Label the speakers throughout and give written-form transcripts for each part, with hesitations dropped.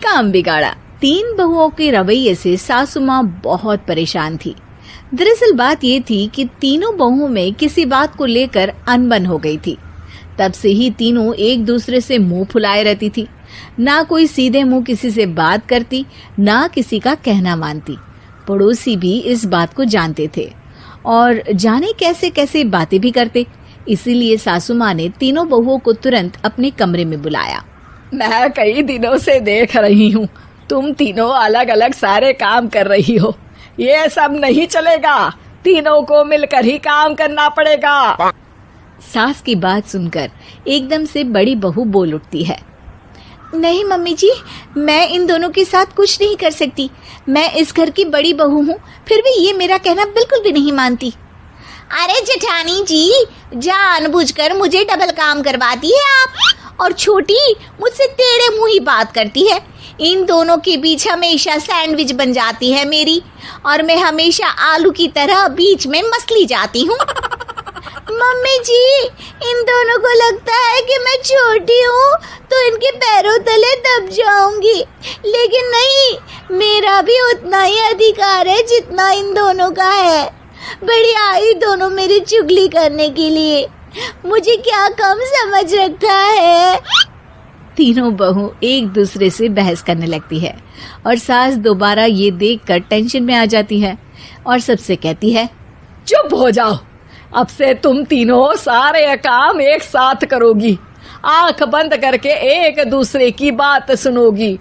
Speaker 1: काम बिगाड़ा। 3 बहुओं के रवैये से सासू माँ बहुत परेशान थी। दरअसल बात ये थी कि तीनों बहुओं में किसी बात को लेकर अनबन हो गई थी। तब से ही तीनों एक दूसरे से मुंह फुलाए रहती थी। ना कोई सीधे मुंह किसी से बात करती, ना किसी का कहना मानती। पड़ोसी भी इस बात को जानते थे और जाने कैसे कैसे बातें भी करते। इसीलिए सासू माँ ने तीनों बहुओं को तुरंत अपने कमरे में बुलाया।
Speaker 2: मैं कई दिनों से देख रही हूँ, तुम तीनों अलग अलग सारे काम कर रही हो। ये सब नहीं चलेगा, तीनों को मिलकर ही काम करना पड़ेगा।
Speaker 1: सास की बात सुनकर एकदम से बड़ी बहू बोल उठती है। नहीं मम्मी जी, मैं इन दोनों के साथ कुछ नहीं कर सकती। मैं इस घर की बड़ी बहू हूँ, फिर भी ये मेरा कहना बिल्कुल भी नहीं मानती।
Speaker 3: अरे जेठानी जी, जानबूझकर मुझे डबल काम करवाती है आप, और छोटी मुझसे टेढ़े मुंह ही बात करती है। इन दोनों के बीच हमेशा सैंडविच बन जाती है मेरी, और मैं हमेशा आलू की तरह बीच में मसली जाती हूँ। मम्मी जी, इन दोनों को लगता है कि मैं छोटी हूँ तो इनके पैरों तले दब जाऊंगी, लेकिन नहीं, मेरा भी उतना ही अधिकार है जितना इन दोनों का है। बड़ी आई दोनों मेरी चुगली करने के लिए, मुझे क्या कम समझ रखा है।
Speaker 1: तीनों बहू एक दूसरे से बहस करने लगती है और सास दोबारा ये देखकर टेंशन में आ जाती है और सबसे कहती है,
Speaker 2: चुप हो जाओ, अब से तुम तीनों सारे काम एक साथ करोगी, आंख बंद करके एक दूसरे की बात सुनोगी।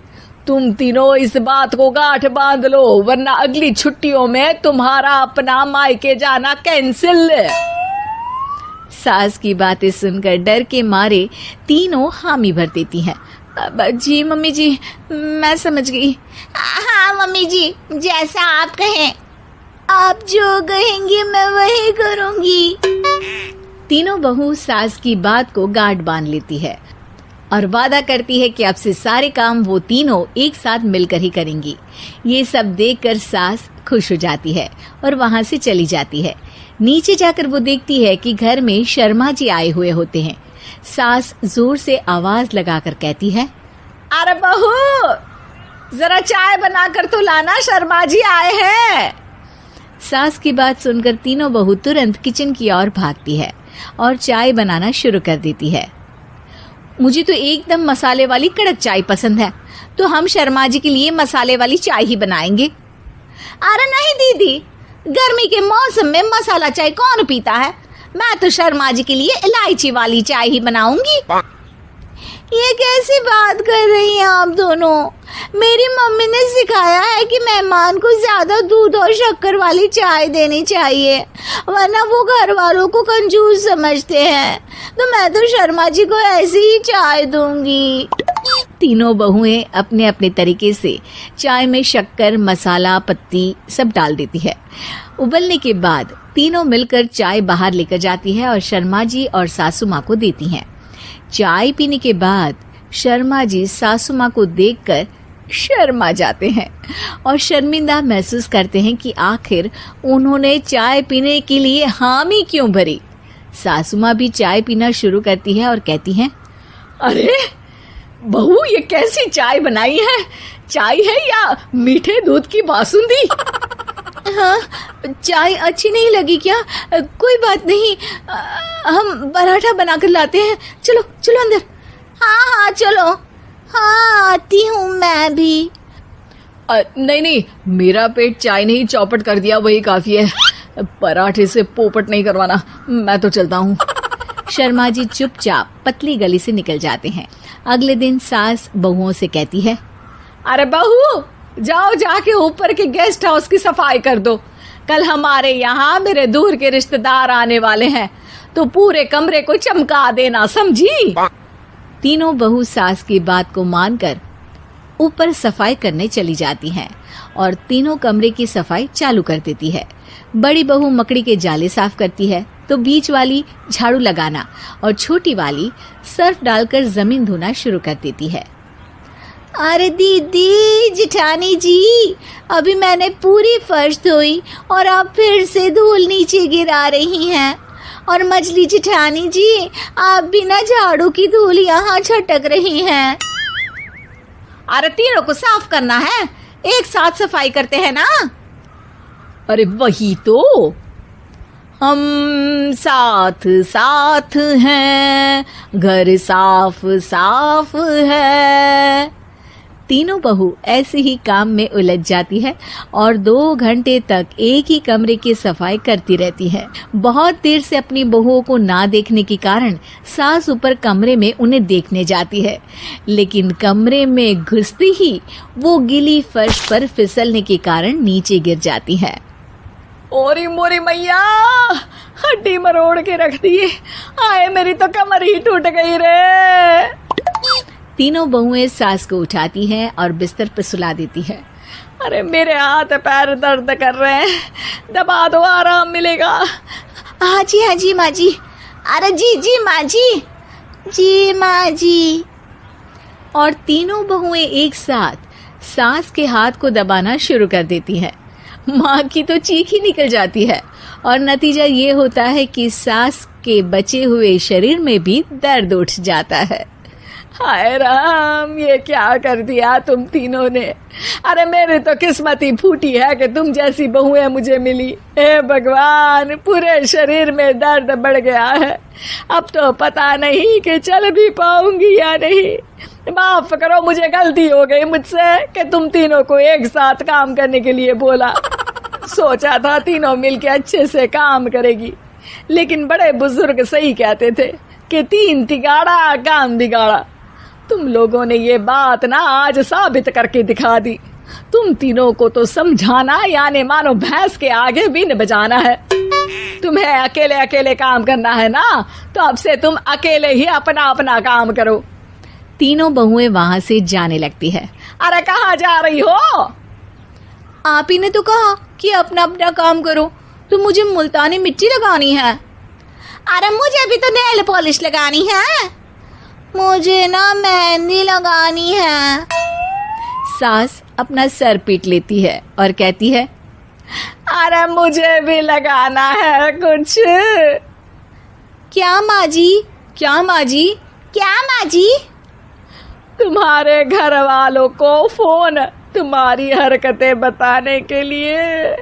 Speaker 2: तुम तीनों इस बात को गांठ बांध लो, वरना अगली छुट्टियों में तुम्हारा अपना मायके जाना कैंसिल।
Speaker 1: सास की बातें सुनकर डर के मारे तीनों हामी भर देती हैं। जी मम्मी जी, मैं समझ गई।
Speaker 3: हाँ मम्मी जी, जैसा आप कहें, आप जो कहेंगी मैं वही करूंगी।
Speaker 1: तीनों बहू सास की बात को गांठ बांध लेती है और वादा करती है कि अब से सारे काम वो तीनों एक साथ मिलकर ही करेंगी। ये सब देखकर सास खुश हो जाती है और वहां से चली जाती है। नीचे जाकर वो देखती है कि घर में शर्मा जी आए हुए होते हैं। सास जोर से आवाज लगाकर कहती है,
Speaker 2: अरे बहू, जरा चाय बनाकर तो लाना, शर्मा जी आए हैं।
Speaker 1: सास की बात सुनकर तीनों बहू तुरंत किचन की ओर भागती है और चाय बनाना शुरू कर देती है। मुझे तो एकदम मसाले वाली कड़क चाय पसंद है, तो हम शर्मा जी के लिए मसाले वाली चाय ही बनाएंगे।
Speaker 3: अरे नहीं दीदी, गर्मी के मौसम में मसाला चाय कौन पीता है? मैं तो शर्मा जी के लिए इलायची वाली चाय ही बनाऊंगी। ये कैसी बात कर रही हैं आप दोनों? मेरी मम्मी ने सिखाया है कि मेहमान को ज्यादा दूध और शक्कर वाली चाय देनी चाहिए, वरना वो घर वालों को कंजूस समझते हैं। तो मैं तो शर्मा जी को ऐसी ही चाय दूंगी।
Speaker 1: तीनों बहुएं अपने अपने तरीके से चाय में शक्कर, मसाला, पत्ती सब डाल देती है। उबलने के बाद तीनों मिलकर चाय बाहर लेकर जाती है और शर्मा जी और सासू माँ को देती हैं। चाय पीने के बाद शर्मा जी सासू माँ को देखकर शर्मा जाते हैं और शर्मिंदा महसूस करते हैं कि आखिर उन्होंने चाय पीने के लिए हामी क्यों भरी। सासू माँ भी चाय पीना शुरू करती है और कहती हैं,
Speaker 2: अरे बहू, ये कैसी चाय बनाई है? चाय है या मीठे दूध की बासुंदी?
Speaker 1: हाँ, चाय अच्छी नहीं लगी क्या? कोई बात नहीं, हम पराठा बनाकर लाते हैं। चलो चलो अंदर।
Speaker 3: हाँ चलो। हाँ, आती हूँ मैं भी।
Speaker 2: नहीं, मेरा पेट चाय ने ही चौपट कर दिया, वही काफी है। पराठे से पोपट नहीं करवाना, मैं तो चलता हूँ।
Speaker 1: शर्मा जी चुपचाप पतली गली से निकल जाते हैं। अगले दिन सास बहुओं से कहती है,
Speaker 2: अरे बहू, जाओ जाके ऊपर के गेस्ट हाउस की सफाई कर दो। कल हमारे यहाँ मेरे दूर के रिश्तेदार आने वाले हैं, तो पूरे कमरे को चमका देना, समझी?
Speaker 1: तीनों बहू सास की बात को मानकर ऊपर सफाई करने चली जाती हैं और तीनों कमरे की सफाई चालू कर देती है। बड़ी बहू मकड़ी के जाले साफ करती है, तो बीच वाली झाड़ू लगाना और छोटी वाली सर्फ डालकर जमीन धोना शुरू कर देती है।
Speaker 3: अरे दीदी, जेठानी जी, अभी मैंने पूरी फर्श धोई और आप फिर से धूल नीचे गिरा रही हैं। और मछली जेठानी जी, आप बिना झाड़ू की धूल यहाँ छटक रही हैं। अरे तीनों को साफ करना है, एक साथ सफाई करते हैं ना।
Speaker 2: अरे वही तो, हम साथ साथ हैं, घर साफ साफ है।
Speaker 1: तीनों बहू ऐसे ही काम में उलझ जाती है और 2 घंटे तक एक ही कमरे की सफाई करती रहती है। बहुत देर से अपनी बहुओं को ना देखने के कारण सास ऊपर कमरे में उन्हें देखने जाती है, लेकिन कमरे में घुसती ही वो गीली फर्श पर फिसलने के कारण नीचे गिर जाती है।
Speaker 2: ओरी मोरी मैया, हड्डी मरोड़ के रख दी। आए मेरी तो कमर ही टूट गई रे।
Speaker 1: तीनों बहुएं सास को उठाती हैं और बिस्तर पर सुला देती है।
Speaker 2: अरे मेरे हाथ पैर दर्द कर रहे हैं, दबा दो, आराम मिलेगा।
Speaker 3: हाँ जी माँ जी। अरे जी माँ जी माँ जी।
Speaker 1: और तीनों बहुएं एक साथ सास के हाथ को दबाना शुरू कर देती हैं। माँ की तो चीख ही निकल जाती है और नतीजा ये होता है कि सास के बचे हुए शरीर में भी दर्द उठ जाता है।
Speaker 2: हाय राम, ये क्या कर दिया तुम तीनों ने। अरे मेरी तो किस्मत ही फूटी है कि तुम जैसी बहुएं मुझे मिली। हे भगवान, पूरे शरीर में दर्द बढ़ गया है। अब तो पता नहीं कि चल भी पाऊंगी या नहीं। माफ करो, मुझे गलती हो गई मुझसे कि तुम तीनों को एक साथ काम करने के लिए बोला। सोचा था तीनों मिलके अच्छे से काम करेगी, लेकिन बड़े बुजुर्ग सही कहते थे कि 3 तिगाड़ा काम बिगाड़ा। तुम लोगों ने ये बात ना आज साबित करके दिखा दी। तुम तीनों को तो समझाना यानी मानो भैंस के आगे बीन बजाना है। तुम्हें अकेले अकेले काम करना है ना, तो अब से तुम अकेले ही अपना अपना काम करो।
Speaker 1: तीनों बहुएं वहां से जाने लगती है।
Speaker 2: अरे कहाँ जा रही हो?
Speaker 3: आप ही ने तो कहा कि अपना अपना काम तो मुझे मुल्तानी मिट्टी लगानी है। अरे मुझे भी तो नेल पॉलिश लगानी है, मुझे ना मेहंदी लगानी है।
Speaker 1: सास अपना सर पीट लेती है और कहती है,
Speaker 2: अरे मुझे भी लगाना है कुछ।
Speaker 3: क्या माँ जी? क्या माँ जी? क्या माँ जी?
Speaker 2: तुम्हारे घर वालों को फोन तुम्हारी हरकतें बताने के लिए।